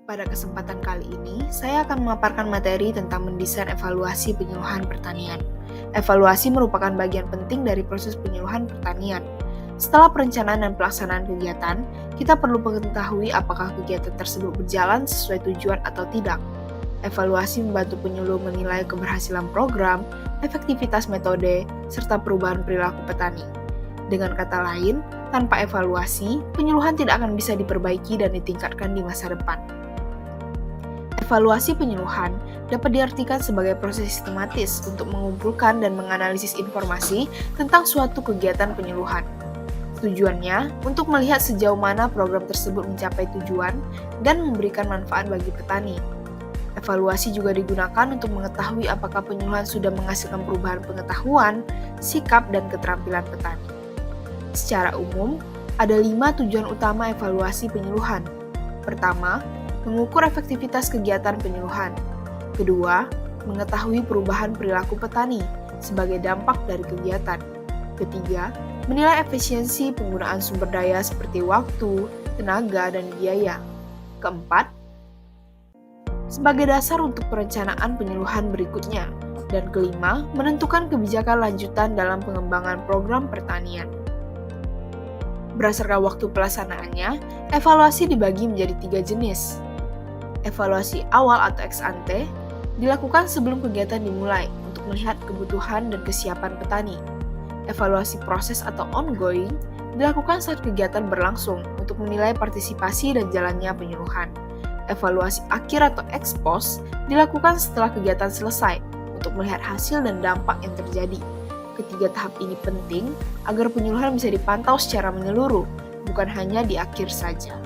Pada kesempatan kali ini, saya akan memaparkan materi tentang mendesain evaluasi penyuluhan pertanian. Evaluasi merupakan bagian penting dari proses penyuluhan pertanian. Setelah perencanaan dan pelaksanaan kegiatan, kita perlu mengetahui apakah kegiatan tersebut berjalan sesuai tujuan atau tidak. Evaluasi membantu penyuluh menilai keberhasilan program, efektivitas metode, serta perubahan perilaku petani. Dengan kata lain, tanpa evaluasi, penyuluhan tidak akan bisa diperbaiki dan ditingkatkan di masa depan. Evaluasi penyuluhan dapat diartikan sebagai proses sistematis untuk mengumpulkan dan menganalisis informasi tentang suatu kegiatan penyuluhan. Tujuannya untuk melihat sejauh mana program tersebut mencapai tujuan dan memberikan manfaat bagi petani. Evaluasi juga digunakan untuk mengetahui apakah penyuluhan sudah menghasilkan perubahan pengetahuan, sikap, dan keterampilan petani. Secara umum, ada 5 tujuan utama evaluasi penyuluhan. Pertama, mengukur efektivitas kegiatan penyuluhan. Kedua, mengetahui perubahan perilaku petani sebagai dampak dari kegiatan. Ketiga, menilai efisiensi penggunaan sumber daya seperti waktu, tenaga, dan biaya. Keempat, sebagai dasar untuk perencanaan penyuluhan berikutnya. Dan kelima, menentukan kebijakan lanjutan dalam pengembangan program pertanian. Berdasarkan waktu pelaksanaannya, evaluasi dibagi menjadi 3 jenis. Evaluasi awal atau ex ante dilakukan sebelum kegiatan dimulai untuk melihat kebutuhan dan kesiapan petani. Evaluasi proses atau ongoing dilakukan saat kegiatan berlangsung untuk menilai partisipasi dan jalannya penyuluhan. Evaluasi akhir atau ex post dilakukan setelah kegiatan selesai untuk melihat hasil dan dampak yang terjadi. Ketiga tahap ini penting agar penyuluhan bisa dipantau secara menyeluruh, bukan hanya di akhir saja.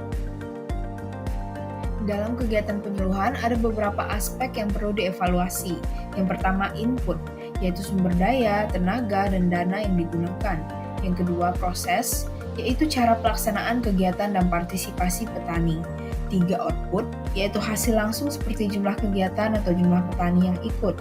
Dalam kegiatan penyuluhan ada beberapa aspek yang perlu dievaluasi. Yang pertama input, yaitu sumber daya, tenaga, dan dana yang digunakan. Yang kedua proses, yaitu cara pelaksanaan kegiatan dan partisipasi petani. 3 output, yaitu hasil langsung seperti jumlah kegiatan atau jumlah petani yang ikut.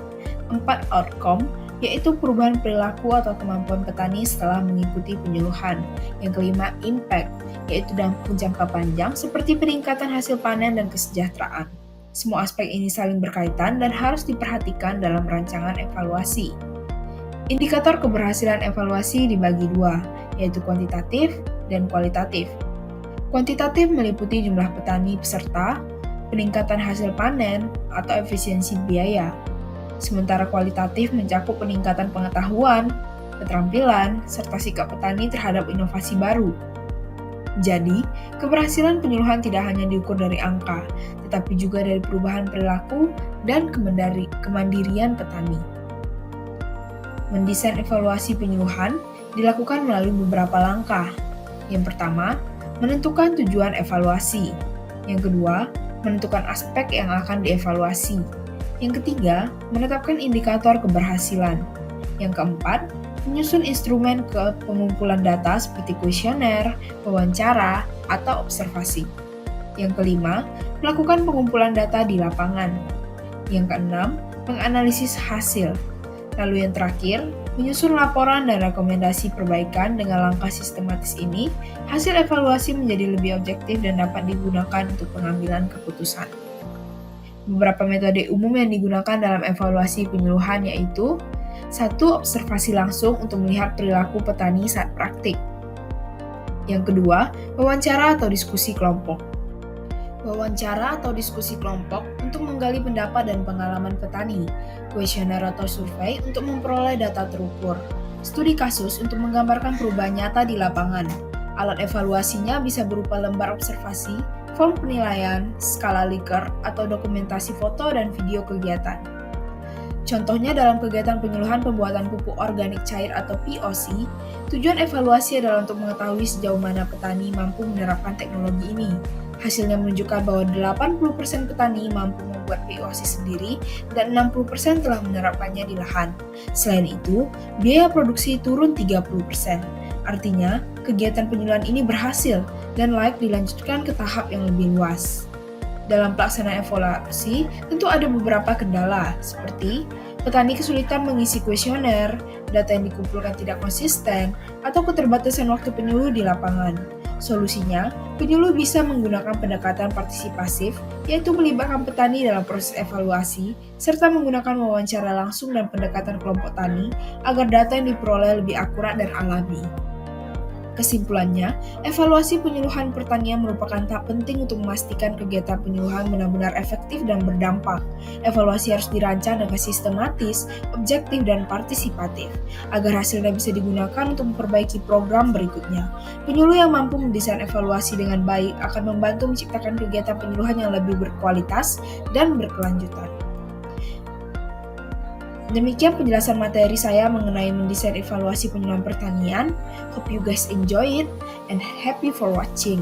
4 outcome, yaitu perubahan perilaku atau kemampuan petani setelah mengikuti penyuluhan. Yang kelima, impact, yaitu dampak jangka panjang seperti peningkatan hasil panen dan kesejahteraan. Semua aspek ini saling berkaitan dan harus diperhatikan dalam rancangan evaluasi. Indikator keberhasilan evaluasi dibagi 2, yaitu kuantitatif dan kualitatif. Kuantitatif meliputi jumlah petani peserta, peningkatan hasil panen, atau efisiensi biaya. Sementara kualitatif mencakup peningkatan pengetahuan, keterampilan, serta sikap petani terhadap inovasi baru. Jadi, keberhasilan penyuluhan tidak hanya diukur dari angka, tetapi juga dari perubahan perilaku dan kemandirian petani. Mendesain evaluasi penyuluhan dilakukan melalui beberapa langkah. Yang pertama, menentukan tujuan evaluasi. Yang kedua, menentukan aspek yang akan dievaluasi. Yang ketiga, menetapkan indikator keberhasilan. Yang keempat, menyusun instrumen ke pengumpulan data seperti kuesioner, wawancara, atau observasi. Yang kelima, melakukan pengumpulan data di lapangan. Yang keenam, menganalisis hasil. Lalu yang terakhir, menyusun laporan dan rekomendasi perbaikan. Dengan langkah sistematis ini, hasil evaluasi menjadi lebih objektif dan dapat digunakan untuk pengambilan keputusan. Beberapa metode umum yang digunakan dalam evaluasi penyuluhan yaitu 1. Observasi langsung untuk melihat perilaku petani saat praktik. Yang kedua, wawancara atau diskusi kelompok. Wawancara atau diskusi kelompok untuk menggali pendapat dan pengalaman petani. Kuesioner atau survei untuk memperoleh data terukur. Studi kasus untuk menggambarkan perubahan nyata di lapangan. Alat evaluasinya bisa berupa lembar observasi, form penilaian, skala Likert, atau dokumentasi foto dan video kegiatan. Contohnya dalam kegiatan penyuluhan pembuatan pupuk organik cair atau POC, tujuan evaluasi adalah untuk mengetahui sejauh mana petani mampu menerapkan teknologi ini. Hasilnya menunjukkan bahwa 80% petani mampu membuat POC sendiri dan 60% telah menerapkannya di lahan. Selain itu, biaya produksi turun 30%. Artinya, kegiatan penyuluhan ini berhasil dan layak dilanjutkan ke tahap yang lebih luas. Dalam pelaksanaan evaluasi, tentu ada beberapa kendala, seperti petani kesulitan mengisi kuesioner, data yang dikumpulkan tidak konsisten, atau keterbatasan waktu penyuluh di lapangan. Solusinya, penyuluh bisa menggunakan pendekatan partisipasif, yaitu melibatkan petani dalam proses evaluasi, serta menggunakan wawancara langsung dan pendekatan kelompok tani agar data yang diperoleh lebih akurat dan alami. Kesimpulannya, evaluasi penyuluhan pertanian merupakan tahap penting untuk memastikan kegiatan penyuluhan benar-benar efektif dan berdampak. Evaluasi harus dirancang dengan sistematis, objektif, dan partisipatif, agar hasilnya bisa digunakan untuk memperbaiki program berikutnya. Penyuluh yang mampu mendesain evaluasi dengan baik akan membantu menciptakan kegiatan penyuluhan yang lebih berkualitas dan berkelanjutan. Demikian penjelasan materi saya mengenai mendesain evaluasi penyuluhan pertanian. Hope you guys enjoy it and happy for watching.